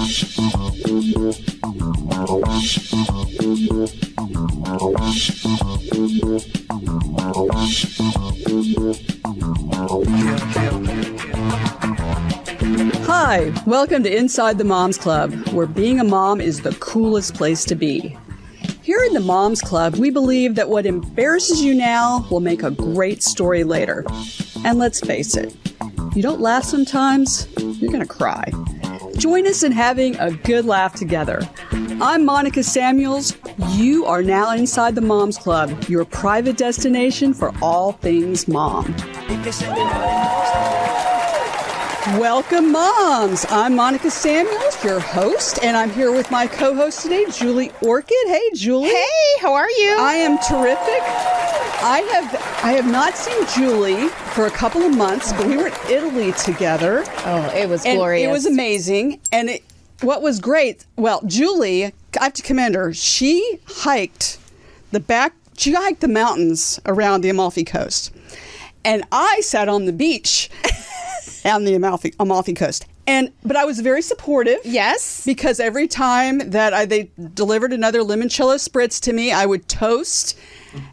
Hi, welcome to Inside the Moms Club, where being a mom is the coolest place to be. Here in the Moms Club, we believe that what embarrasses you now will make a great story later. And let's face it, you don't laugh sometimes, you're gonna cry. Join us in having a good laugh together. I'm Monica Samuels. You are now inside the Moms Club, your private destination for all things mom. Welcome, moms. I'm Monica Samuels, your host, and I'm here with my co-host today, Julie Orchid. Hey, Julie. Hey, how are you? I am terrific. I have not seen Julie for a couple of months, but we were in Italy together. Oh, it was glorious. It was amazing. And what was great, well, Julie, I have to commend her. She hiked the mountains around the Amalfi Coast. And I sat on the beach on the Amalfi Coast. But I was very supportive. Yes. Because every time that they delivered another limoncello spritz to me, I would toast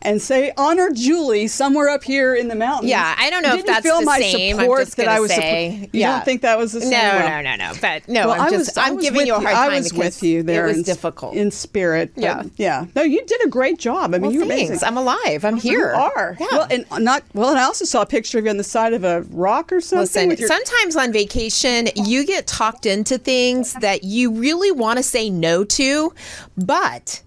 and say, honor Julie somewhere up here in the mountains. Yeah, I don't know if that's the same. I'm just going to say. You don't think that was the same? No. But no, well, I'm giving you a hard time. I was with you there. It was difficult. In spirit. Yeah. No, you did a great job. I mean, you were amazing. I'm alive. I'm here. You are. Yeah. And I also saw a picture of you on the side of a rock or something. Listen, sometimes on vacation, you get talked into things that you really want to say no to, but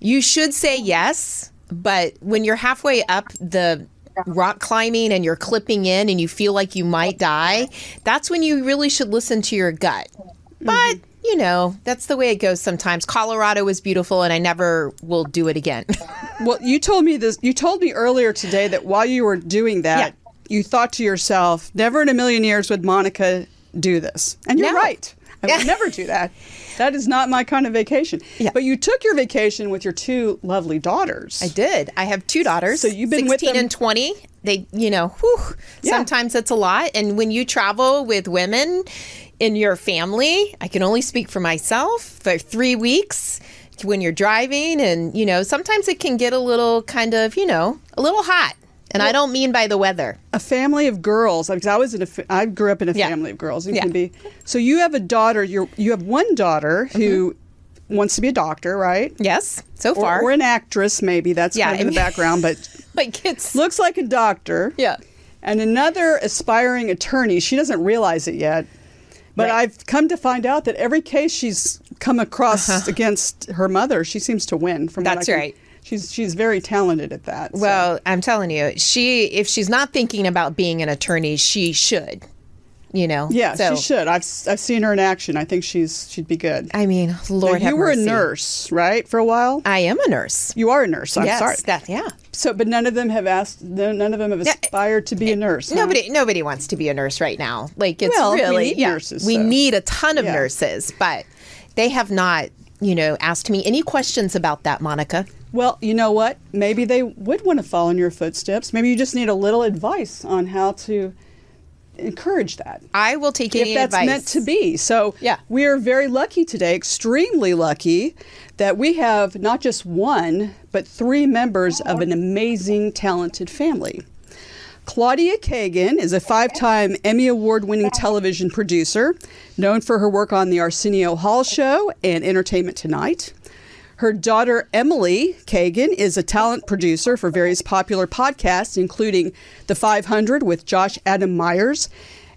you should say yes. But when you're halfway up the rock climbing and you're clipping in and you feel like you might die, that's when you really should listen to your gut. But, you know, that's the way it goes sometimes. Colorado is beautiful and I never will do it again. Well, you told me this. You told me earlier today that while you were doing that, you thought to yourself, never in a million years would Monica do this. And you're right. I would never do that. That is not my kind of vacation. Yeah. But you took your vacation with your two lovely daughters. I did. I have two daughters. So you've been with them 16 and 20. They, sometimes it's a lot. And when you travel with women in your family, I can only speak for myself, for 3 weeks when you're driving. And, sometimes it can get a little kind of, a little hot. And I don't mean by the weather. A family of girls. Because I grew up in a family of girls. Can be. So you have a daughter. You have one daughter who wants to be a doctor, right? Yes, so far. Or an actress, maybe. That's kind of in the background, but looks like a doctor. Yeah. And another aspiring attorney. She doesn't realize it yet. But I've come to find out that every case she's come across against her mother, she seems to win. That's right. She's very talented at that. Well, I'm telling you, if she's not thinking about being an attorney, she should. Yeah, she should. I've seen her in action. I think she'd be good. I mean, Lord have mercy. You were a nurse, right, for a while? I am a nurse. You are a nurse. I'm sorry. Yeah. So, but none of them have aspired to be a nurse. Huh? Nobody wants to be a nurse right now. Like it's we need nurses. We need a ton of nurses, but they have not, asked me any questions about that, Monica. Well, you know what? Maybe they would want to follow in your footsteps. Maybe you just need a little advice on how to encourage that. I will take any advice. If that's meant to be. So we are very lucky today, extremely lucky, that we have not just one, but 3 members of an amazing, talented family. Claudia Cagan is a 5-time Emmy Award-winning television producer, known for her work on the Arsenio Hall Show and Entertainment Tonight. Her daughter, Emily Cagan, is a talent producer for various popular podcasts, including The 500 with Josh Adam Meyers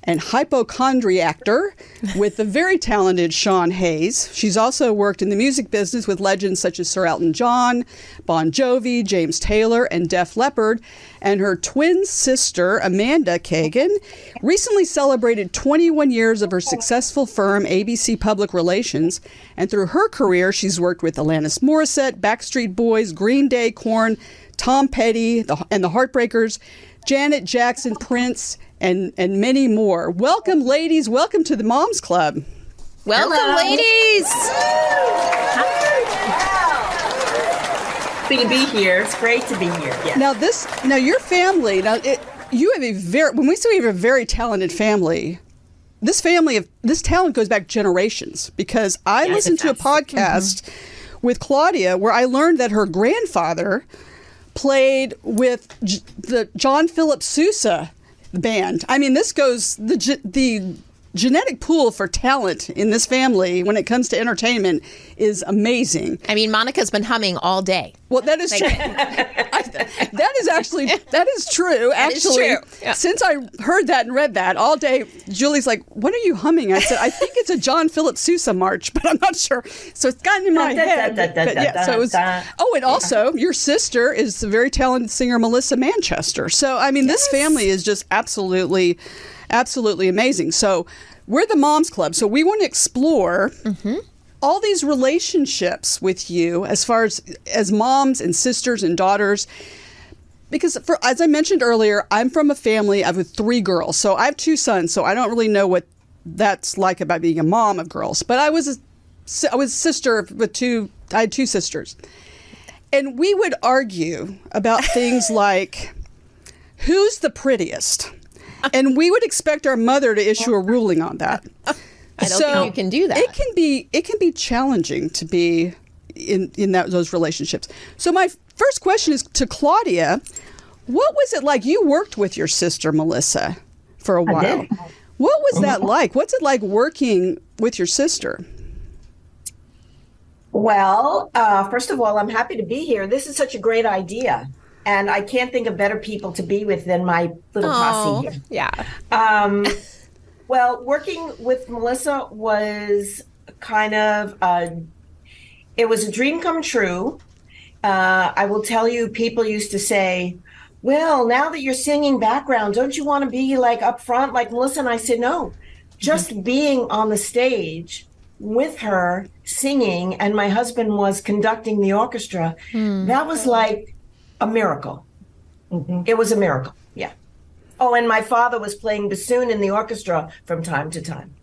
and HypochondriActor with the very talented Sean Hayes. She's also worked in the music business with legends such as Sir Elton John, Bon Jovi, James Taylor, and Def Leppard. And her twin sister, Amanda Cagan, recently celebrated 21 years of her successful firm, ABC Public Relations. And through her career, she's worked with Alanis Morissette, Backstreet Boys, Green Day, Korn, Tom Petty, and the Heartbreakers, Janet Jackson, Prince, and many more. Welcome, ladies. Welcome to the Moms Club. Welcome, ladies. Happy to be here. It's great to be here. Yes. Now your family. When we say we have a very talented family, this talent goes back generations, because I listened to a podcast with Claudia where I learned that her grandfather played with the John Philip Sousa band. I mean, this goes, the genetic pool for talent in this family when it comes to entertainment is amazing. I mean, Monica's been humming all day. Well, that is true. That is true. Actually, yeah. Since I heard that and read that all day, Julie's like, "What are you humming?" I said, "I think it's a John Philip Sousa march, but I'm not sure." So it's gotten in my head. So it was. Oh, and also your sister is the very talented singer Melissa Manchester. So I mean, this family is just absolutely amazing. So we're the Moms Club. So we want to explore all these relationships with you as far as moms and sisters and daughters. Because as I mentioned earlier, I'm from a family with 3 girls. So I have 2 sons. So I don't really know what that's like about being a mom of girls. But I was a sister with I had 2 sisters. And we would argue about things like, who's the prettiest? And we would expect our mother to issue a ruling on that. I don't think you can do that. It can be challenging to be in those relationships. So my first question is to Claudia. What was it like? You worked with your sister Melissa for a while. I did. What was that like? What's it like working with your sister? Well, first of all, I'm happy to be here. This is such a great idea. And I can't think of better people to be with than my little posse here. Yeah. Well, working with Melissa was kind of, it was a dream come true. I will tell you, people used to say, well, now that you're singing background, don't you want to be like up front like Melissa? And I said, no, just being on the stage with her singing, and my husband was conducting the orchestra, that was like a miracle. It was a miracle. Yeah. Oh, and my father was playing bassoon in the orchestra from time to time.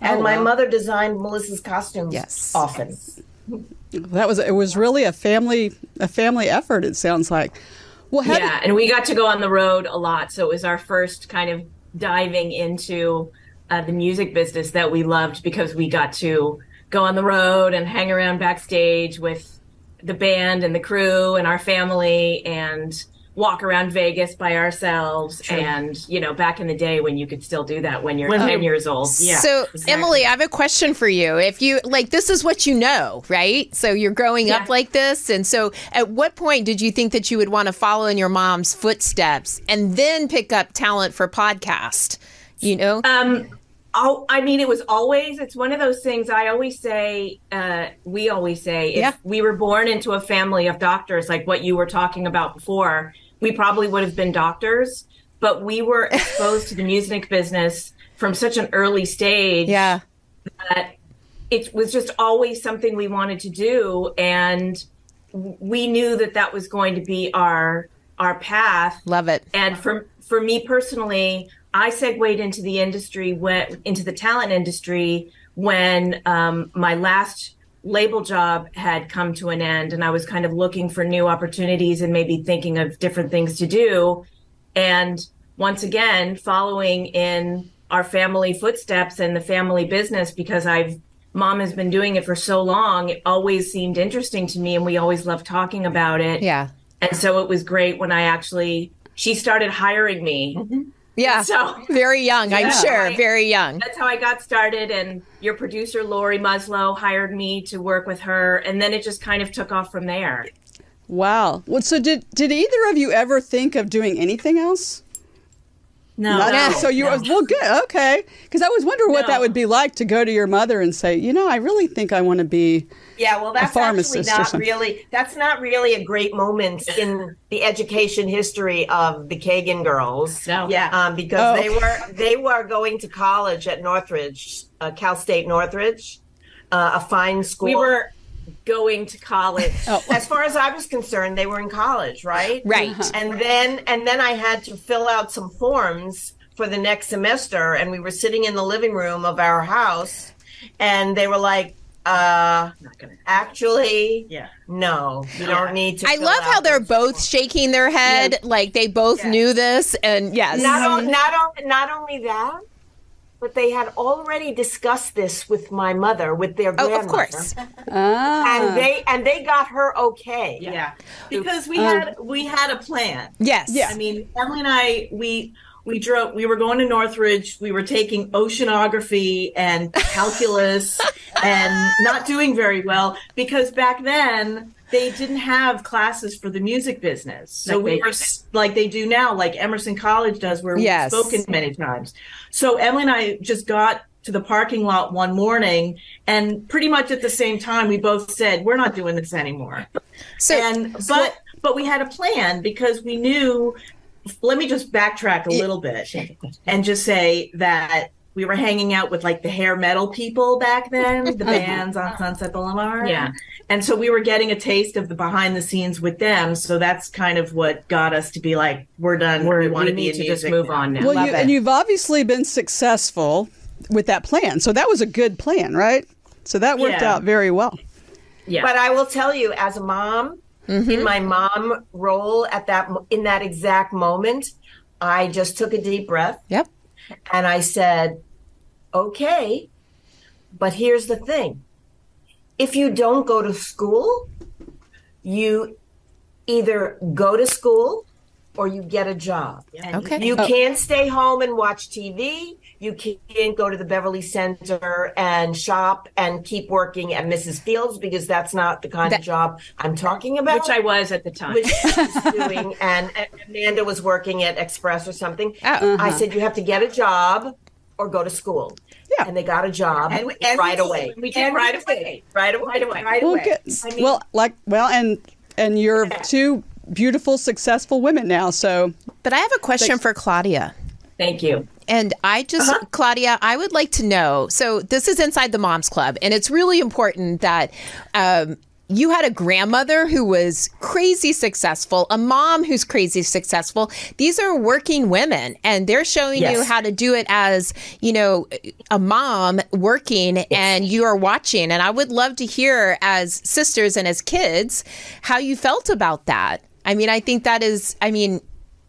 And my mother designed Melissa's costumes often. It was really a family effort, it sounds like. Well, and we got to go on the road a lot. So it was our first kind of diving into the music business that we loved, because we got to go on the road and hang around backstage with the band and the crew and our family, and walk around Vegas by ourselves. True. And, back in the day when you could still do that when you're 10 years old. Yeah. So, exactly. Emily, I have a question for you. If you, this is what you know, right? So you're growing up like this. And so at what point did you think that you would want to follow in your mom's footsteps and then pick up talent for podcast, I mean, it was always, it's one of those things I always say, we always say, if we were born into a family of doctors, like what you were talking about before, we probably would have been doctors, but we were exposed to the music business from such an early stage that it was just always something we wanted to do. And we knew that that was going to be our path. Love it. And for me personally, I segued into the industry, into the talent industry, when my last label job had come to an end, and I was kind of looking for new opportunities and maybe thinking of different things to do. And once again, following in our family footsteps and the family business, because Mom has been doing it for so long, it always seemed interesting to me, and we always loved talking about it. Yeah. And so it was great when she started hiring me. Mm-hmm. Yeah, so very young, I'm sure, very young. That's how I got started, and your producer, Lori Muslow, hired me to work with her, and then it just kind of took off from there. Wow. Well, so did either of you ever think of doing anything else? No. So you were, well, good, okay. Because I was wondering what that would be like to go to your mother and say, I really think I want to be that's a pharmacist actually that's not really a great moment in the education history of the Cagan girls. No. Because they were going to college at Northridge, Cal State Northridge, a fine school. We were going to college. As far as I was concerned, they were in college, right? Right. And then I had to fill out some forms for the next semester, and we were sitting in the living room of our house, and they were like, actually, no, you don't need to. I love how they're both shaking their head like they both knew this, and yes. Not only that, but they had already discussed this with my mother, with their grandmother. Of course. And they got her okay. Yeah. Because we had a plan. Yes. Yeah. I mean, Emily and I, we were going to Northridge. We were taking oceanography and calculus and not doing very well because back then they didn't have classes for the music business. So we were like they do now, like Emerson College does, where we've spoken many times. So Emily and I just got to the parking lot one morning, and pretty much at the same time, we both said, we're not doing this anymore. But we had a plan because we knew. Let me just backtrack a little bit and just say that we were hanging out with like the hair metal people back then, the bands on Sunset Boulevard. Yeah. And so we were getting a taste of the behind the scenes with them. So that's kind of what got us to be like, we're done. We want to be in music. Just move on now. Well, and you've obviously been successful with that plan. So that was a good plan, right? So that worked out very well. Yeah. But I will tell you, as a mom, in my mom role in that exact moment, I just took a deep breath. Yep. And I said, okay, but here's the thing. If you don't go to school, you either go to school or you get a job. Okay. You can't stay home and watch TV. You can't go to the Beverly Center and shop and keep working at Mrs. Fields because that's not the kind of job I'm talking about. Which I was at the time. Which I was doing, and Amanda was working at Express or something. I said, you have to get a job or go to school. Yeah. And they got a job right away. We did right away. Right away. And you're two beautiful, successful women now. So, but I have a question for Claudia. Thank you. And I just, Claudia, I would like to know, so this is Inside the Moms Club, and it's really important that you had a grandmother who was crazy successful, a mom who's crazy successful. These are working women, and they're showing you how to do it as, you know, a mom working, and you are watching. And I would love to hear, as sisters and as kids, how you felt about that. I mean, I think that is,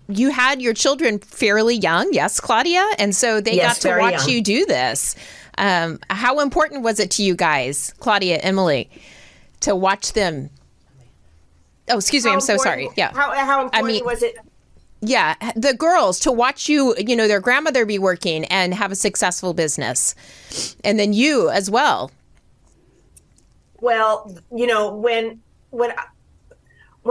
you had your children fairly young, yes, Claudia? And so they got to watch you do this. How important was it to you guys, Claudia, Emily, to watch them? Oh, excuse me, I'm so sorry. Yeah. How important was it? Yeah, the girls, to watch you, their grandmother be working and have a successful business. And then you as well. Well, when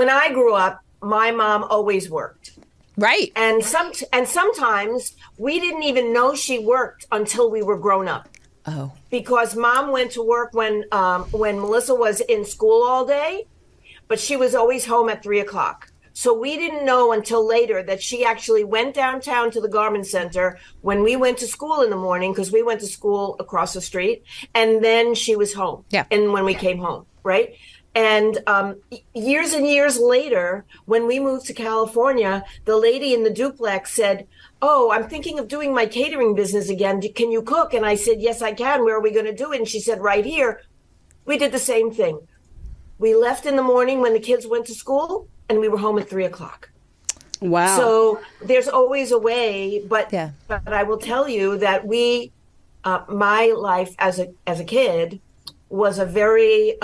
I grew up, my mom always worked. Right. And sometimes we didn't even know she worked until we were grown up. Oh. Because mom went to work when Melissa was in school all day, but she was always home at 3:00. So we didn't know until later that she actually went downtown to the garment center when we went to school in the morning, because we went to school across the street, and then she was home. Yeah. And when we came home, right? And years and years later, when we moved to California, the lady in the duplex said, "Oh, I'm thinking of doing my catering business again. Can you cook?" And I said, "Yes, I can. Where are we going to do it?" And she said, "Right here." We did the same thing. We left in the morning when the kids went to school, and we were home at 3:00. Wow. So there's always a way. But I will tell you that my life as a kid was a very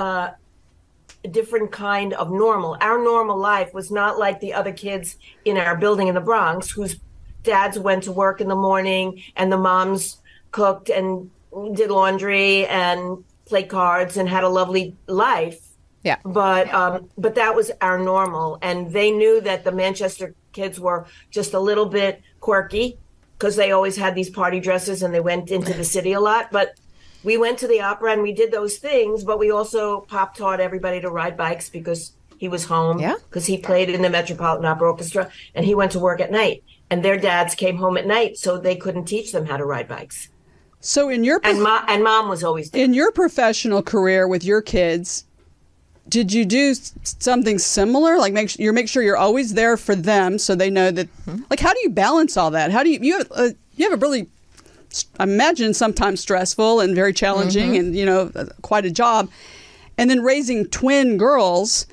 different kind of normal. Our normal life was not like the other kids in our building in the Bronx, whose dads went to work in the morning and the moms cooked and did laundry and played cards and had a lovely life. Yeah. But that was our normal. And they knew that the Manchester kids were just a little bit quirky because they always had these party dresses and they went into the city a lot. But we went to the opera and we did those things, but we also Pop taught everybody to ride bikes because he was home, because he played in the Metropolitan Opera Orchestra, and he went to work at night. And their dads came home at night, so they couldn't teach them how to ride bikes. So in your and mom was always there. In your professional career with your kids, did you do something similar? Like make sure you're always there for them, so they know that. Like, how do you balance all that? How do you have a really, I imagine, sometimes stressful and very challenging, and quite a job, and then raising twin girls.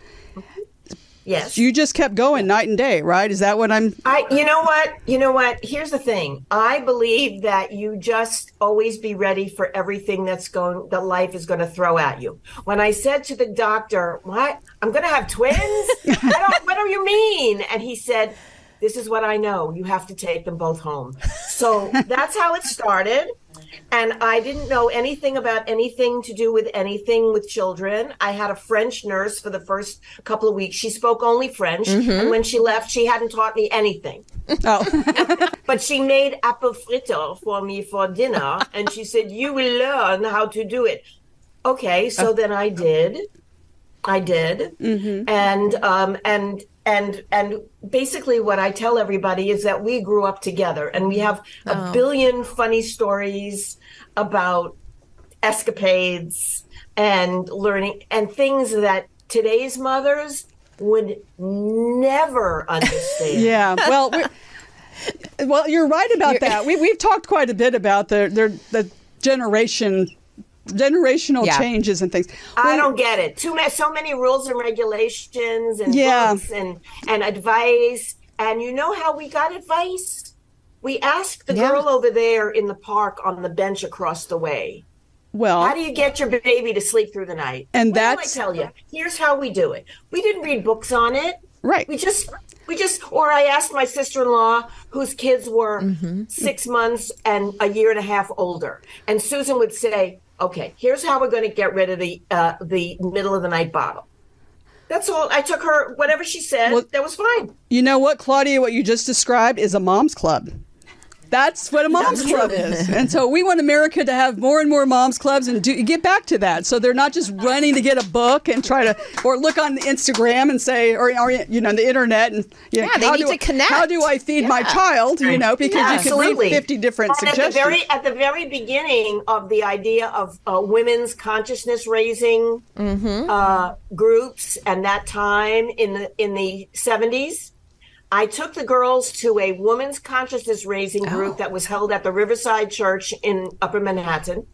Yes. You just kept going night and day, right? Is that what you know what? Here's the thing. I believe that you just always be ready for everything that life is going to throw at you. When I said to the doctor, "What? I'm going to have twins?" What do you mean? And he said, "This is what I know. You have to take them both home." So that's how it started. And I didn't know anything about anything to do with anything with children. I had a French nurse for the first couple of weeks. She spoke only French. And when she left, she hadn't taught me anything. Oh. But she made apple fritter for me for dinner. And she said, "You will learn how to do it." Okay, so then I did. And basically what I tell everybody is that we grew up together, and we have a billion funny stories about escapades and learning and things that today's mothers would never understand. Yeah, well, you're right about that. We've talked quite a bit about the generational changes and things. I don't get it. So many rules and regulations and books and advice. And you know how we got advice? We asked the girl over there in the park on the bench across the way. Well, how do you get your baby to sleep through the night? And I tell you, here's how we do it. We didn't read books on it. Right. Or I asked my sister-in-law whose kids were 6 months and a year and a half older. And Susan would say, "Okay, here's how we're going to get rid of the middle of the night bottle." That's all. I took her, whatever she said, that was fine. You know what, Claudia, what you just described is a mom's club. That's what a mom's club is. And so we want America to have more and more mom's clubs and get back to that. So they're not just running to get a book and try to, or look on Instagram and say, or the internet and, they need to connect. How do I feed my child, because you can read 50 different suggestions. At the very beginning of the idea of women's consciousness raising groups and that time in the 70s, I took the girls to a women's consciousness raising group that was held at the Riverside Church in Upper Manhattan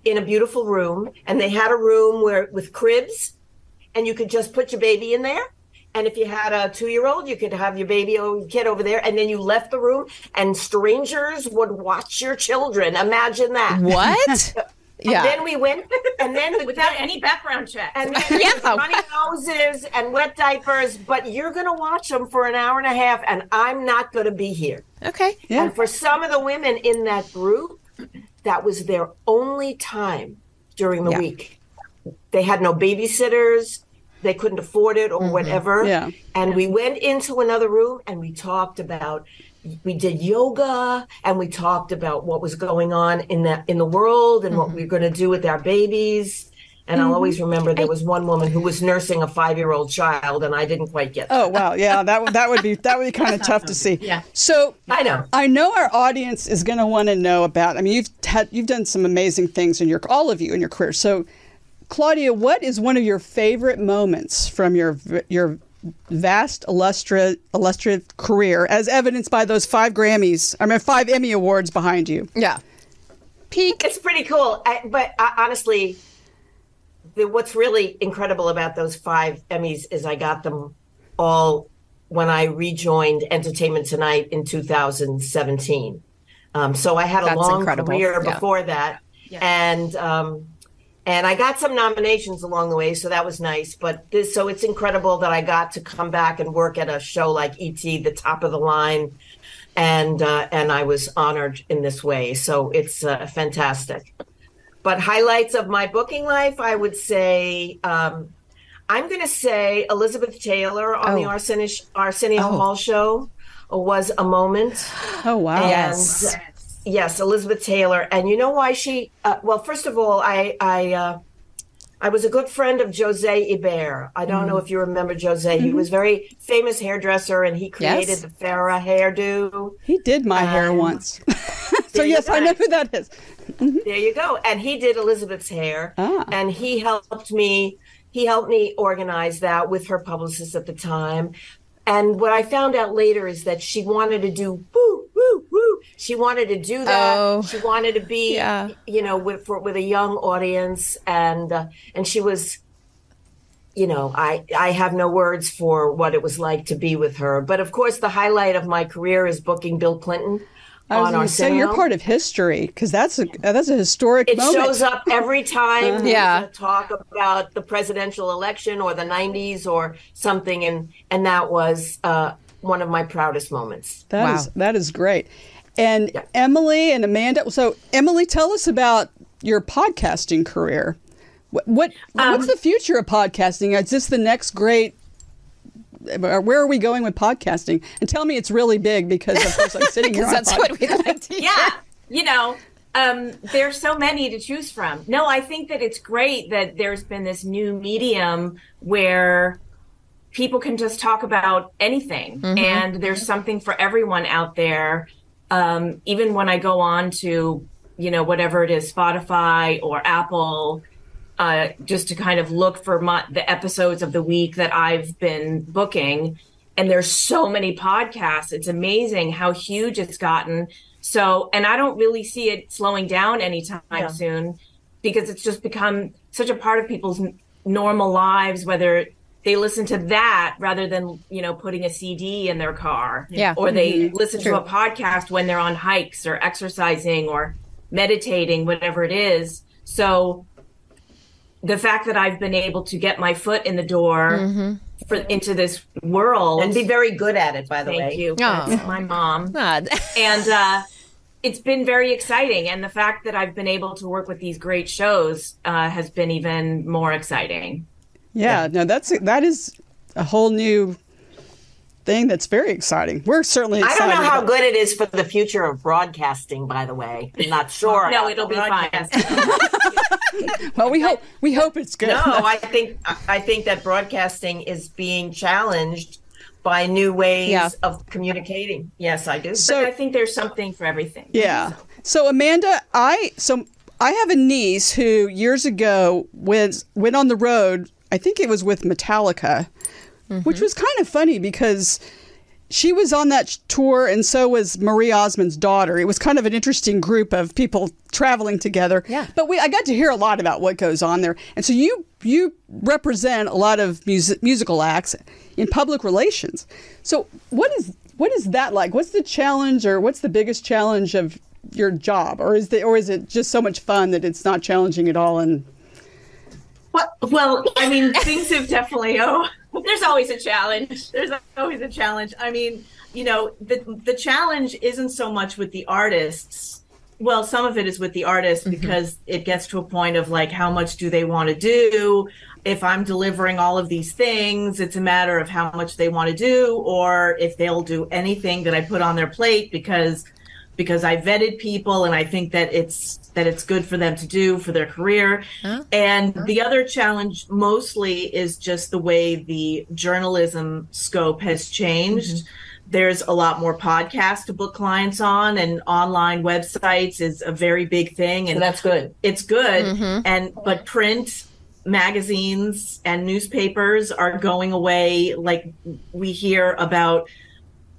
in a beautiful room. And they had a room with cribs, and you could just put your baby in there. And if you had a 2-year-old, you could have your baby or kid over there. And then you left the room and strangers would watch your children. Imagine that. What? And then we went, and then without any background check, and then runny noses and wet diapers. But you're going to watch them for an hour and a half, and I'm not going to be here. Okay. Yeah. And for some of the women in that group, that was their only time during the week. They had no babysitters. They couldn't afford it or whatever. Yeah. And we went into another room and we talked about. We did yoga and we talked about what was going on in the world and what we were going to do with our babies. And I'll always remember there was one woman who was nursing a 5-year-old child, and I didn't quite get that. Oh wow, yeah, that would be kind of tough to see. Yeah. So I know our audience is going to want to know about. I mean, you've done some amazing things all of you in your career. So, Claudia, what is one of your favorite moments from your vast, illustrious career, as evidenced by those 5 Emmy Awards behind you? Yeah. Peak. It's pretty cool. But honestly, what's really incredible about those 5 Emmys is I got them all when I rejoined Entertainment Tonight in 2017. So I had a long career before that. Yeah. And I got some nominations along the way, so that was nice. But so it's incredible that I got to come back and work at a show like E.T., the top of the line, and I was honored in this way. So it's fantastic. But highlights of my booking life, I would say, I'm going to say Elizabeth Taylor on the Arsenio Hall show was a moment. Oh wow! And, yes, Elizabeth Taylor. And you know why she, well, first of all, I was a good friend of Jose Ibert. I don't know if you remember Jose. He was a very famous hairdresser, and he created the Farrah hairdo. He did my hair once. So yes, I know who that is. There you go. And he did Elizabeth's hair. And he helped me organize that with her publicist at the time. And what I found out later is that she wanted to do woo, woo, woo. She wanted to do that. She wanted to be, with a young audience. And she was I have no words for what it was like to be with her. But of course, the highlight of my career is booking Bill Clinton on ARSENIO. So you're part of history, because that's a historic moment. It shows up every time we Yeah. talk about the presidential election or the 90s or something, and that was one of my proudest moments. That is great. And Emily and Amanda. So Emily, tell us about your podcasting career. What's the future of podcasting? Is this the next great? Where are we going with podcasting? And tell me it's really big, because of course I'm sitting here. Because that's what we like to hear. Yeah. There's so many to choose from. No, I think that it's great that there's been this new medium where people can just talk about anything, and there's something for everyone out there. Even when I go on to, whatever it is, Spotify or Apple, just to kind of look for the episodes of the week that I've been booking. And there's so many podcasts. It's amazing how huge it's gotten. So, and I don't really see it slowing down anytime soon, because it's just become such a part of people's normal lives, whether they listen to that rather than, putting a CD in their car, or they listen to a podcast when they're on hikes or exercising or meditating, whatever it is. So the fact that I've been able to get my foot in the door into this world, and be very good at it, by the way. Thank you. That's my mom. And it's been very exciting. And the fact that I've been able to work with these great shows has been even more exciting. Yeah, no, that is a whole new thing that's very exciting. We're certainly excited. I don't know how good it is for the future of broadcasting, by the way. I'm not sure. No, it'll be fine. Well, we hope it's good. No, I think that broadcasting is being challenged by new ways of communicating. Yes, I do. So I think there's something for everything. Yeah. So Amanda, I have a niece who years ago went on the road. I think it was with Metallica, which was kind of funny because she was on that tour, and so was Marie Osmond's daughter. It was kind of an interesting group of people traveling together. Yeah. But I got to hear a lot about what goes on there. And so you represent a lot of musical acts in public relations. So what is that like? What's the challenge, or what's the biggest challenge of your job? Or is it just so much fun that it's not challenging at all? And well, I mean, things have definitely, there's always a challenge. There's always a challenge. I mean, the challenge isn't so much with the artists. Well, some of it is with the artists, because it gets to a point of like, how much do they want to do? If I'm delivering all of these things, it's a matter of how much they want to do, or if they'll do anything that I put on their plate because I vetted people and I think that it's good for them to do for their career. And the other challenge mostly is just the way the journalism scope has changed. There's a lot more podcasts to book clients on, and online websites is a very big thing. And so that's good. It's good. But print, magazines, and newspapers are going away. Like, we hear about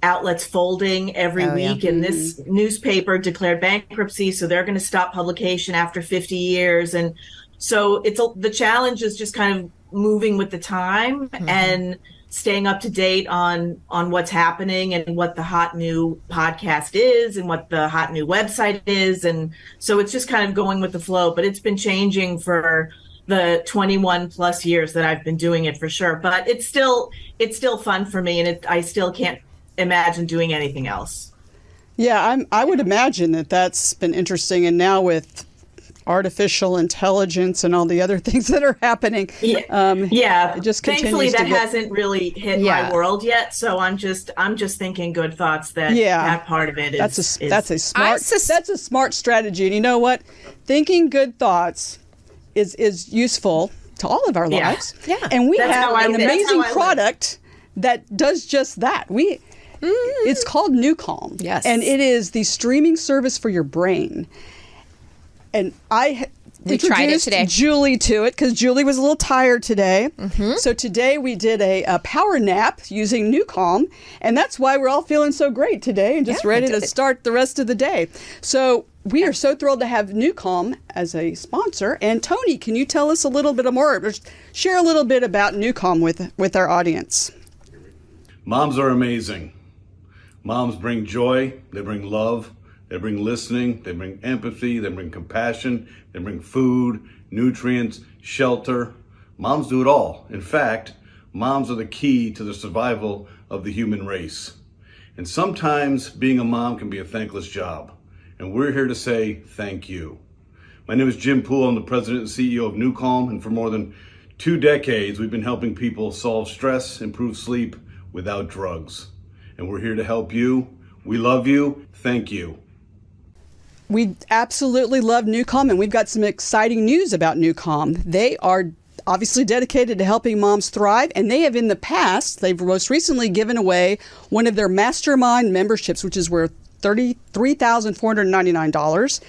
outlets folding every week, and this newspaper declared bankruptcy, so they're going to stop publication after 50 years. And so the challenge is just kind of moving with the time and staying up to date on what's happening and what the hot new podcast is and what the hot new website is. And so it's just kind of going with the flow, but it's been changing for the 21 plus years that I've been doing it, for sure. But it's still fun for me, and I still can't imagine doing anything else. Yeah, I would imagine that's been interesting. And now with artificial intelligence and all the other things that are happening, it just thankfully that hasn't really hit my world yet. So I'm just thinking good thoughts that part of it is that's a smart strategy. And you know what? Thinking good thoughts is useful to all of our lives. Yeah. And we have an amazing product that does just that. It's called New Calm. Yes. And it is the streaming service for your brain. And I introduced Julie to it because Julie was a little tired today. So today we did a power nap using New Calm. And that's why we're all feeling so great today and just ready to start the rest of the day. So we are so thrilled to have Newcom as a sponsor. And Tony, can you tell us a little bit more, or share a little bit about Newcom with our audience? Moms are amazing. Moms bring joy, they bring love, they bring listening, they bring empathy, they bring compassion, they bring food, nutrients, shelter. Moms do it all. In fact, moms are the key to the survival of the human race. And sometimes being a mom can be a thankless job. And we're here to say thank you. My name is Jim Poole. I'm the president and CEO of Newcom. And for more than 2 decades, we've been helping people solve stress, improve sleep without drugs. And we're here to help you. We love you. Thank you. We absolutely love Newcom, and we've got some exciting news about Newcom. They are obviously dedicated to helping moms thrive, and they have in the past, they've most recently given away one of their mastermind memberships, which is worth $33,499.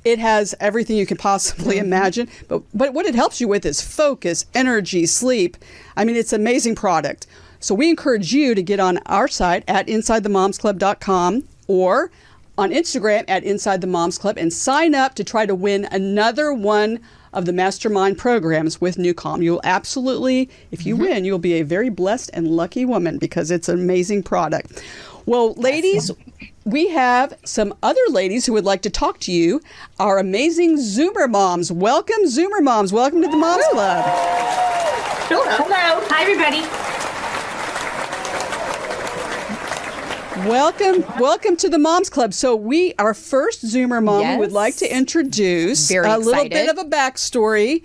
It has everything you can possibly imagine, but what it helps you with is focus, energy, sleep. I mean, it's an amazing product. So we encourage you to get on our site at InsideTheMomsClub.com or on Instagram at Inside the Moms Club and sign up to try to win another one of the mastermind programs with Newcom. You'll absolutely, if you win, you'll be a very blessed and lucky woman because it's an amazing product. Well, ladies, we have some other ladies who would like to talk to you, our amazing Zoomer moms. Welcome, Zoomer moms. Welcome to the Moms Club. Hello. Hi, everybody. Welcome to the Moms Club. So our first Zoomer mom we would like to introduce a little bit of a backstory.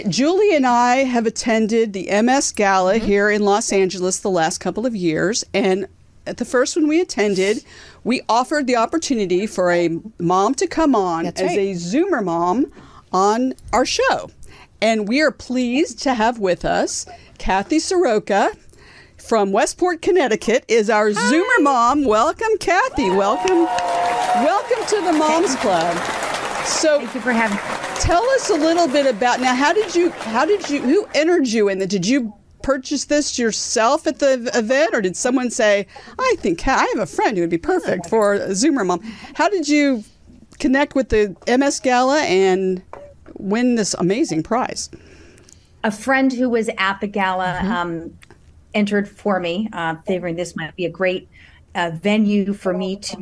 Julie and I have attended the MS Gala here in Los Angeles the last couple of years, and at the first one we attended, we offered the opportunity for a mom to come on a Zoomer mom on our show. And we are pleased to have with us Kathy Siroka from Westport, Connecticut, is our Zoomer mom. Welcome, Kathy. Welcome to the Moms Club. So, thank you for having me. Tell us a little bit about who entered you in it? Did you purchase this yourself at the event, or did someone say, I think I have a friend who would be perfect for a Zoomer mom? How did you connect with the MS Gala and win this amazing prize? A friend who was at the gala entered for me, figuring this might be a great venue for me to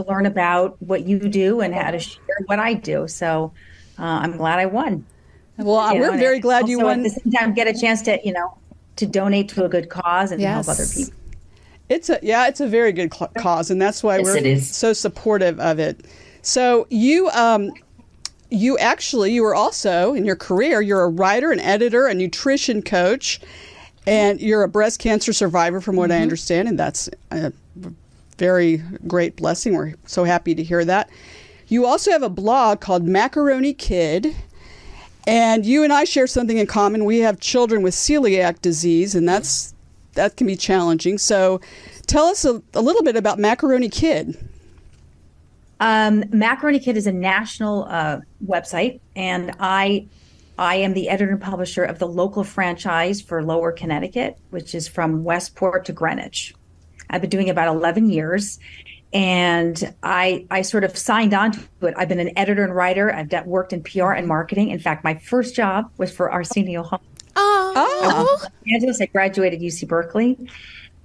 learn about what you do and how to share what I do. So I'm glad I won. Well, we're very glad you won. At the same time, get a chance to, to donate to a good cause and help other people. It's a very good cause, and that's why we're so supportive of it. So you were also, in your career, you're a writer, an editor, a nutrition coach, and you're a breast cancer survivor, from what I understand, and that's a very great blessing. We're so happy to hear that. You also have a blog called Macaroni Kid, and you and I share something in common. We have children with celiac disease, and that can be challenging. So tell us a little bit about Macaroni Kid. Macaroni Kid is a national website, and I am the editor and publisher of the local franchise for Lower Connecticut, which is from Westport to Greenwich. I've been doing it about 11 years, and I sort of signed on to it. I've been an editor and writer. I've worked in PR and marketing. In fact, my first job was for Arsenio Hall. Oh. I graduated UC Berkeley,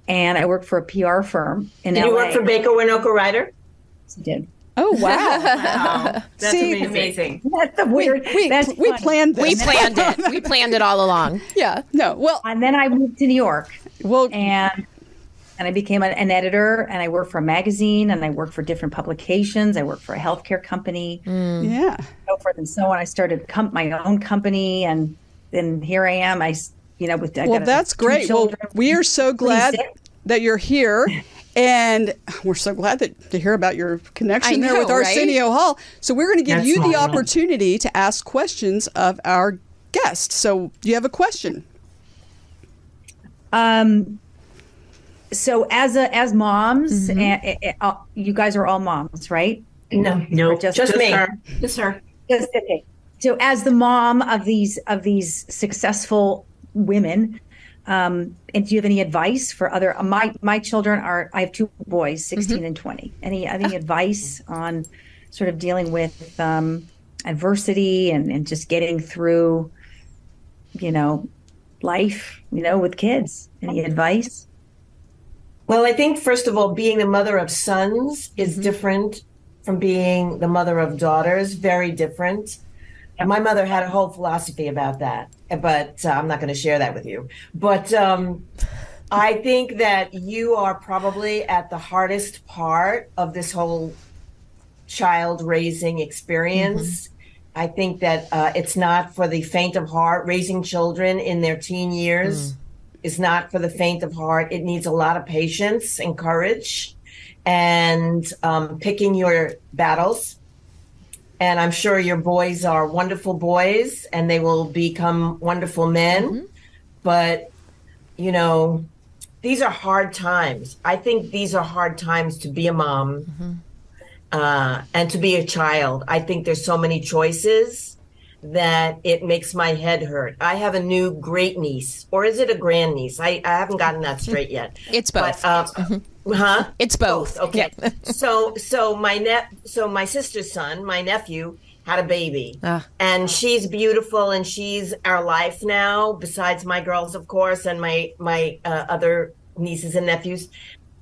and I worked for a PR firm in LA. Did you work for Baker Winokur Ryder? I did. Oh, wow. Wow. That's amazing. That's the weird. We planned this. We planned it. We planned it all along. Yeah. No. Well, and then I moved to New York. And I became an editor, and I worked for a magazine, and I worked for different publications. I worked for a healthcare company. Yeah. So forth and so on. I started my own company, and then here I am. That's great. Well, we are so glad that you're here. And we're so glad to hear about your connection there with Arsenio Hall. So we're going to give you the opportunity to ask questions of our guest. So do you have a question? So as moms, you guys are all moms, right? No, just me. Just her. Okay. So as the mom of these successful women, and do you have any advice for other? My children I have 2 boys, 16 and 20. Any advice on sort of dealing with adversity and just getting through, life, with kids? Any advice? Well, I think, first of all, being the mother of sons is different from being the mother of daughters, very different. Yep. My mother had a whole philosophy about that, but I'm not going to share that with you. But I think that you are probably at the hardest part of this whole child raising experience. I think that it's not for the faint of heart. Raising children in their teen years is not for the faint of heart. It needs a lot of patience and courage and picking your battles. And I'm sure your boys are wonderful boys and they will become wonderful men. But, these are hard times. I think these are hard times to be a mom and to be a child. I think there's so many choices that it makes my head hurt. I have a new great niece, or is it a grand niece? I haven't gotten that straight yet. It's both. But, It's both. Okay. Yeah. So my sister's son, my nephew, had a baby, and she's beautiful, and she's our life now. Besides my girls, of course, and my other nieces and nephews.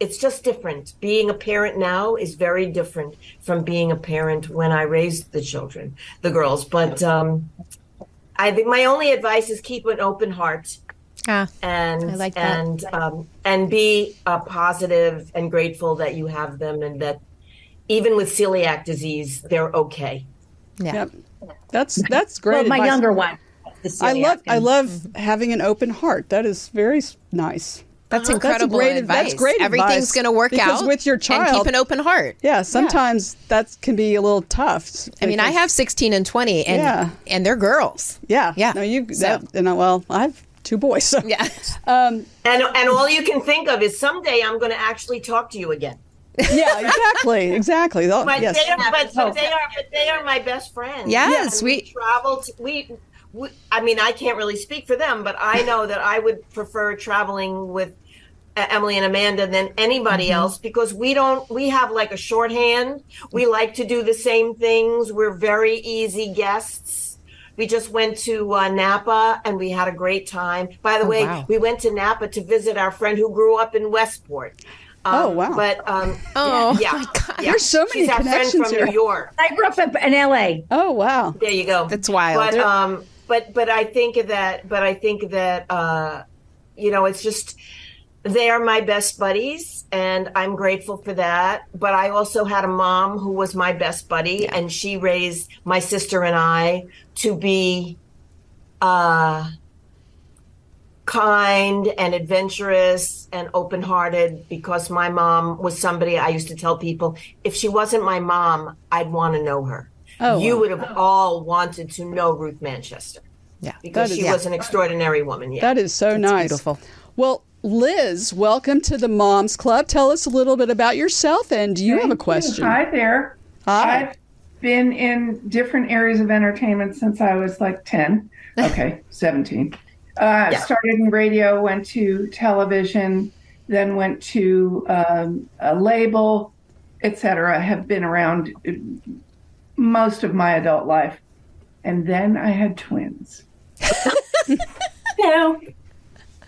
It's just different. Being a parent now is very different from being a parent when I raised the children, the girls. But I think my only advice is keep an open heart. And I like that. And be positive and grateful that you have them, and that even with celiac disease, they're okay. Yeah, that's great. Well, my younger one. I love having an open heart. That is very nice. That's incredible advice. That's great advice. Everything's going to work out with your child. And keep an open heart. Yeah, sometimes that can be a little tough. I mean, I have 16 and 20, and they're girls. Yeah. No, I have 2 boys. So. Yeah. And all you can think of is someday I'm going to actually talk to you again. Yeah, exactly. But they are my best friends. Yes, we traveled. I mean, I can't really speak for them, but I know that I would prefer traveling with Emily and Amanda than anybody else, because we have like a shorthand. We like to do the same things. We're very easy guests. We just went to Napa and we had a great time. By the way, we went to Napa to visit our friend who grew up in Westport. Oh, wow. But, my God. Yeah. There's so many She's our connections friend from here. New York. I grew up in LA. Oh, wow. There you go. That's wild. But I think that it's just, they are my best buddies, and I'm grateful for that. But I also had a mom who was my best buddy, and she raised my sister and I to be kind and adventurous and open-hearted, because my mom was somebody I used to tell people, if she wasn't my mom, I'd want to know her. You would have all wanted to know Ruth Manchester. Yeah. Because she was an extraordinary woman. Yeah. That is so nice. Beautiful. Well, Liz, welcome to the Moms Club. Tell us a little bit about yourself, and do you have a question? Hi there. Hi. I've been in different areas of entertainment since I was like 10. Okay, 17. Started in radio, went to television, then went to a label, etc. Have been around most of my adult life. And then I had twins.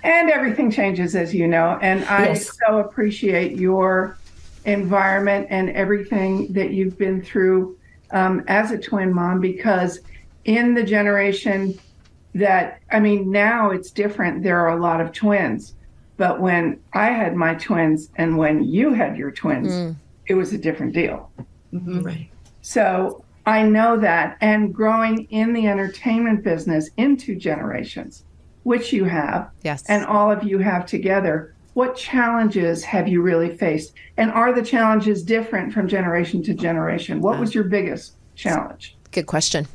And everything changes, as you know. And I so appreciate your environment and everything that you've been through as a twin mom, because in the generation that, I mean, now it's different. There are a lot of twins. But when I had my twins and when you had your twins, it was a different deal. Right. So I know that. And growing in the entertainment business in 2 generations, which you have, and all of you have together, what challenges have you really faced? And are the challenges different from generation to generation? What was your biggest challenge? Good question.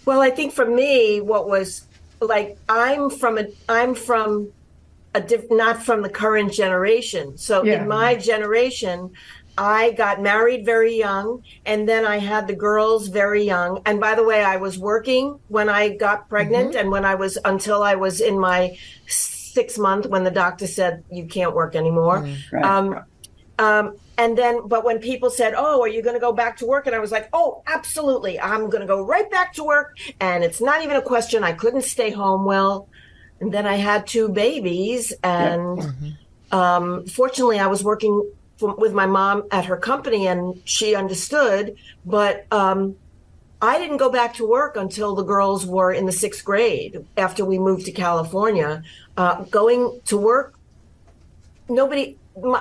Well, I think for me, what was like, I'm from not from the current generation. So in my generation, I got married very young, and then I had the girls very young. And by the way, I was working when I got pregnant, and until I was in my 6th month when the doctor said, you can't work anymore. And then, but when people said, "Oh, are you going to go back to work?" and I was like, "Oh, absolutely. I'm going to go right back to work. And it's not even a question. I couldn't stay home." Well, and then I had 2 babies. And fortunately, I was working with my mom at her company, and she understood. But I didn't go back to work until the girls were in the 6th grade after we moved to California. Going to work,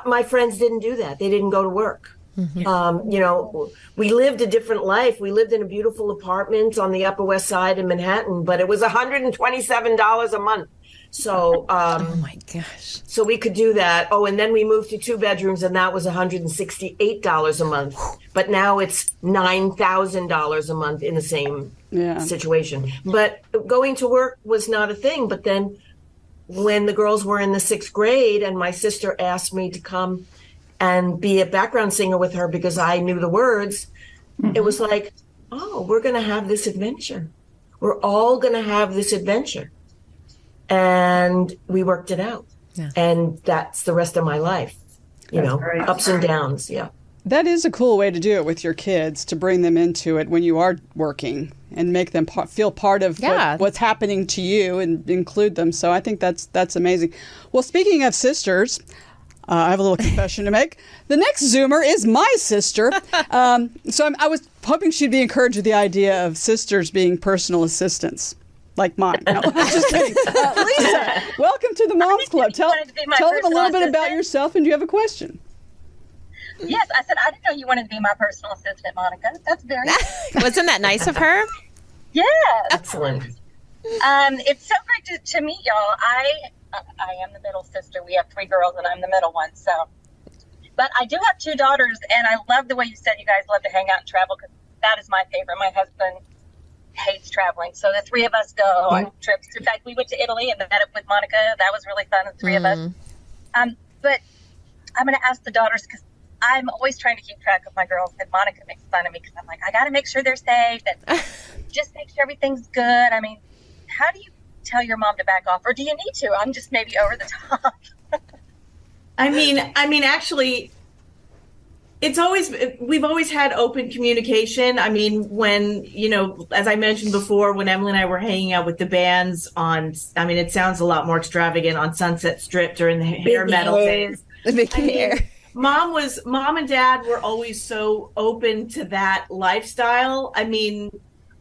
my friends didn't do that. They didn't go to work. You know, we lived a different life. We lived in a beautiful apartment on the Upper West Side in Manhattan, but it was $127 a month. So, oh my gosh. So we could do that. Oh, and then we moved to 2 bedrooms, and that was $168 a month. But now it's $9,000 a month in the same situation. But going to work was not a thing. But then when the girls were in the 6th grade and my sister asked me to come and be a background singer with her because I knew the words, it was like, oh, we're going to have this adventure. We're all going to have this adventure. And we worked it out. Yeah. And that's the rest of my life, you know, ups and downs. Yeah. That is a cool way to do it with your kids, to bring them into it when you are working and make them feel part of what's happening to you and include them. So I think that's amazing. Well, speaking of sisters, I have a little confession to make. The next Zoomer is my sister. So I was hoping she'd be encouraged with the idea of sisters being personal assistants. Like mine. No, I'm just kidding. Lisa, welcome to the Moms Club. Tell them a little bit about yourself, and do you have a question? Yes, I said, I didn't know you wanted to be my personal assistant, Monica. That's very nice. Wasn't that nice of her? Yeah. Excellent. It's so great to meet y'all. I am the middle sister. We have 3 girls, and I'm the middle one. So, but I do have 2 daughters, and I love the way you said you guys love to hang out and travel, because that is my favorite. My husband hates traveling, so the 3 of us go on trips. In fact, we went to Italy and met up with Monica. That was really fun, the 3 of us. But I'm going to ask the daughters, because I'm always trying to keep track of my girls, and Monica makes fun of me because I'm like, I got to make sure they're safe and just make sure everything's good. I mean, how do you tell your mom to back off, or do you need to? I'm just maybe over the top. I mean, actually, we've always had open communication. I mean, when, you know, as I mentioned before, when Emily and I were hanging out with the bands on, I mean, it sounds a lot more extravagant, on Sunset Strip during the hair metal days. The big hair. Mom and Dad were always so open to that lifestyle. I mean,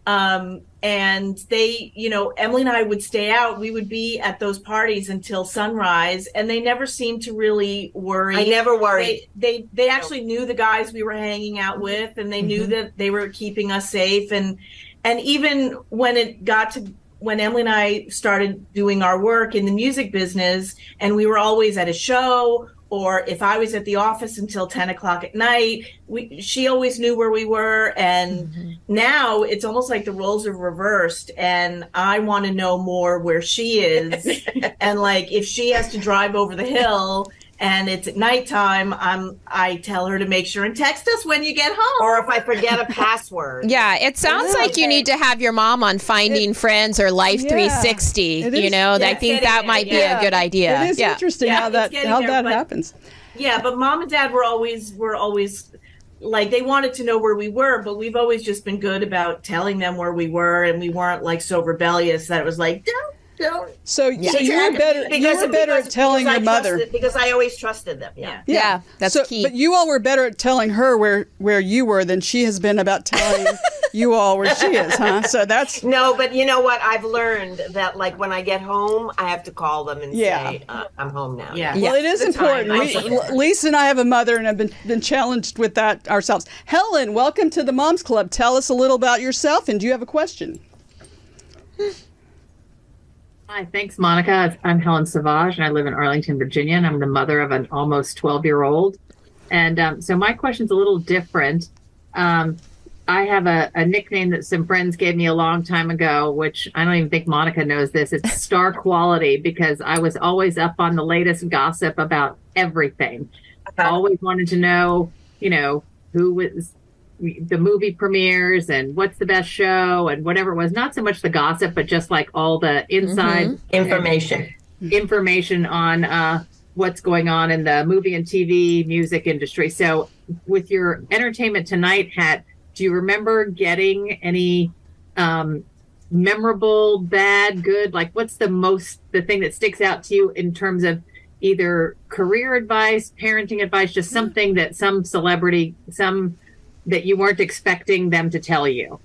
and they, you know, Emily and I would stay out. We would be at those parties until sunrise, and they never seemed to really worry. I never worried. They actually knew the guys we were hanging out with, and they knew that they were keeping us safe. And even when it got to when Emily and I started doing our work in the music business, and we were always at a show, or if I was at the office until 10 o'clock at night, she always knew where we were. And now it's almost like the roles are reversed, and I want to know more where she is. And like, if she has to drive over the hill and it's at nighttime, I tell her to make sure and text us when you get home. Or if I forget a password. Yeah, it sounds like you need to have your mom on Finding Friends or Life 360. You know, I think that might be a good idea. It is interesting how that happens. Yeah, but Mom and Dad were always like, they wanted to know where we were, but we've always just been good about telling them where we were, and we weren't like so rebellious that it was like, don't. So you were better at telling your mother. Because I always trusted them. Yeah, that's key. But you all were better at telling her where you were than she has been about telling you all where she is, huh? So that's... No, but you know what? I've learned that, like, when I get home, I have to call them and say, I'm home now. Yeah. Well, it is important. Lisa and I have a mother and have been challenged with that ourselves. Helen, welcome to the Moms Club. Tell us a little about yourself, and do you have a question? Hi, thanks, Monica. I'm Helen Sauvage, and I live in Arlington, Virginia, and I'm the mother of an almost 12-year-old. And so my question's a little different. I have a nickname that some friends gave me a long time ago, which I don't even think Monica knows this. It's Star Quality, because I was always up on the latest gossip about everything. I always wanted to know, you know, who was the movie premieres and what's the best show and whatever it was. Not so much the gossip, but just like all the inside information on what's going on in the movie and TV music industry. So with your Entertainment Tonight hat, do you remember getting any memorable, bad, good? Like, what's the thing that sticks out to you in terms of either career advice, parenting advice, just something that some celebrity, that you weren't expecting them to tell you?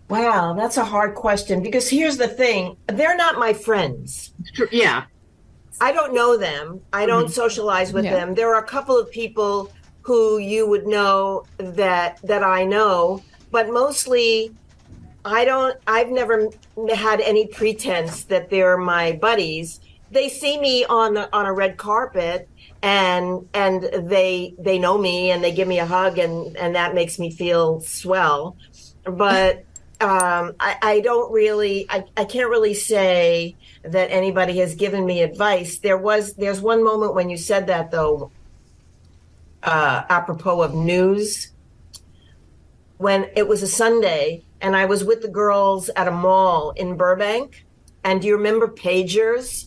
Wow, that's a hard question, because here's the thing. They're not my friends. Yeah. I don't know them. I don't socialize with them. There are a couple of people who you would know that I know, but mostly I've never had any pretense that they're my buddies. They see me on a red carpet and they know me and they give me a hug and that makes me feel swell. But I can't really say that anybody has given me advice. There's one moment when you said that, though, apropos of news, when it was a Sunday and I was with the girls at a mall in Burbank. And do you remember pagers?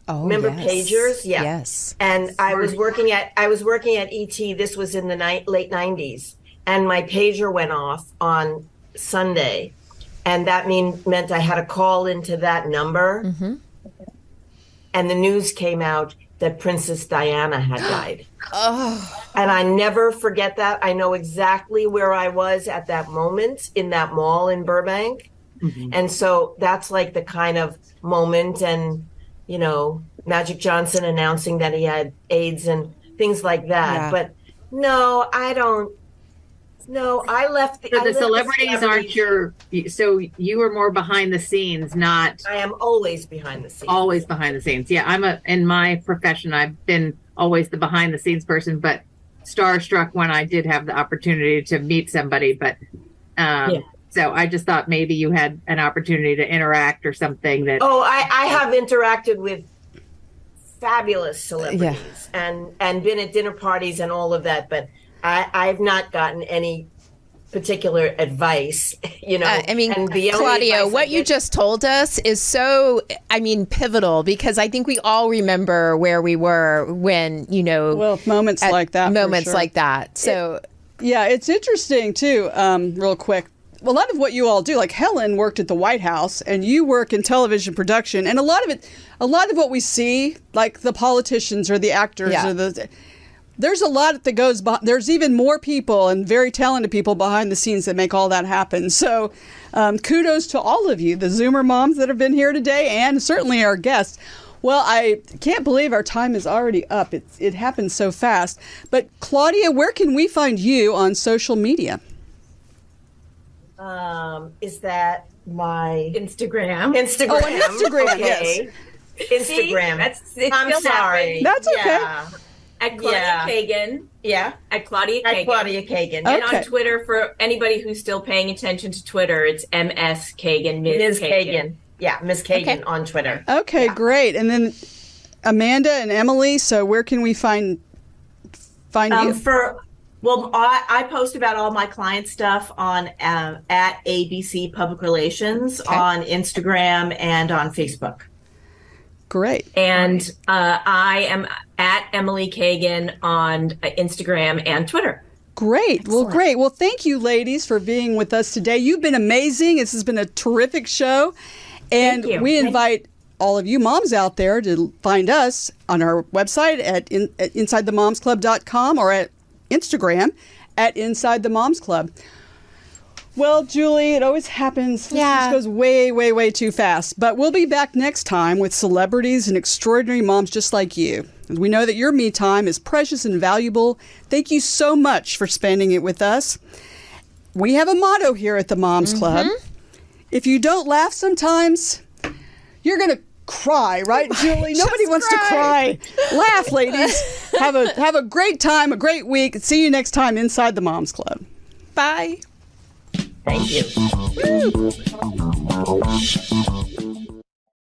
Oh, remember yes. pagers? Yeah. Yes. And I was working at ET. This was in the late 90s, and my pager went off on Sunday, and that meant I had to call into that number. Mm-hmm. And the news came out that Princess Diana had died. Oh. And I never forget that. I know exactly where I was at that moment in that mall in Burbank. Mm-hmm. And so that's like the kind of moment, and Magic Johnson announcing that he had AIDS and things like that. Yeah. But no, I don't. No, I left. The celebrities aren't your. So you were more behind the scenes, not. I am always behind the scenes. Always behind the scenes. Yeah, in my profession, I've been always the behind the scenes person, but starstruck when I did have the opportunity to meet somebody. But so I just thought maybe you had an opportunity to interact or something that. Oh, I have interacted with fabulous celebrities and been at dinner parties and all of that, but I've not gotten any particular advice, I mean, Claudia, what you just told us is so, pivotal, because I think we all remember where we were when, moments like that. Moments like that. So, it's interesting too, real quick. A lot of what you all do, like Helen worked at the White House and you work in television production, and a lot of what we see, like the politicians or the actors or there's a lot that goes behind. There's even more people and very talented people behind the scenes that make all that happen. So kudos to all of you, the Zoomer moms that have been here today, and certainly our guests. Well, I can't believe our time is already up. It happens so fast. But Claudia, where can we find you on social media? Is that my Instagram? Instagram. Oh, Instagram, okay. Yes. Instagram. I'm sorry. That's okay. Yeah. At Claudia Cagan. Yeah. At Claudia Cagan. At Claudia Cagan. And on Twitter, for anybody who's still paying attention to Twitter, it's MS Cagan, Ms. Cagan. Yeah, Ms. Cagan on Twitter. Okay, great. And then Amanda and Emily, so where can we find you? I post about all my client stuff on at ABC Public Relations on Instagram and on Facebook. Great. And I am at Emily Cagan on Instagram and Twitter. Great. Excellent. Well, great. Well, thank you, ladies, for being with us today. You've been amazing. This has been a terrific show. And we invite all of you moms out there to find us on our website at InsideTheMomsClub.com or at Instagram at Inside the Moms Club. Well, Julie, it always happens. This just goes way, way, way too fast. But we'll be back next time with celebrities and extraordinary moms just like you. We know that your me time is precious and valuable. Thank you so much for spending it with us. We have a motto here at the Moms Club. If you don't laugh sometimes, you're going to cry, right, Julie? Nobody wants to cry. Laugh, ladies. Have a great time, a great week. See you next time inside the Moms Club. Bye. Thank you.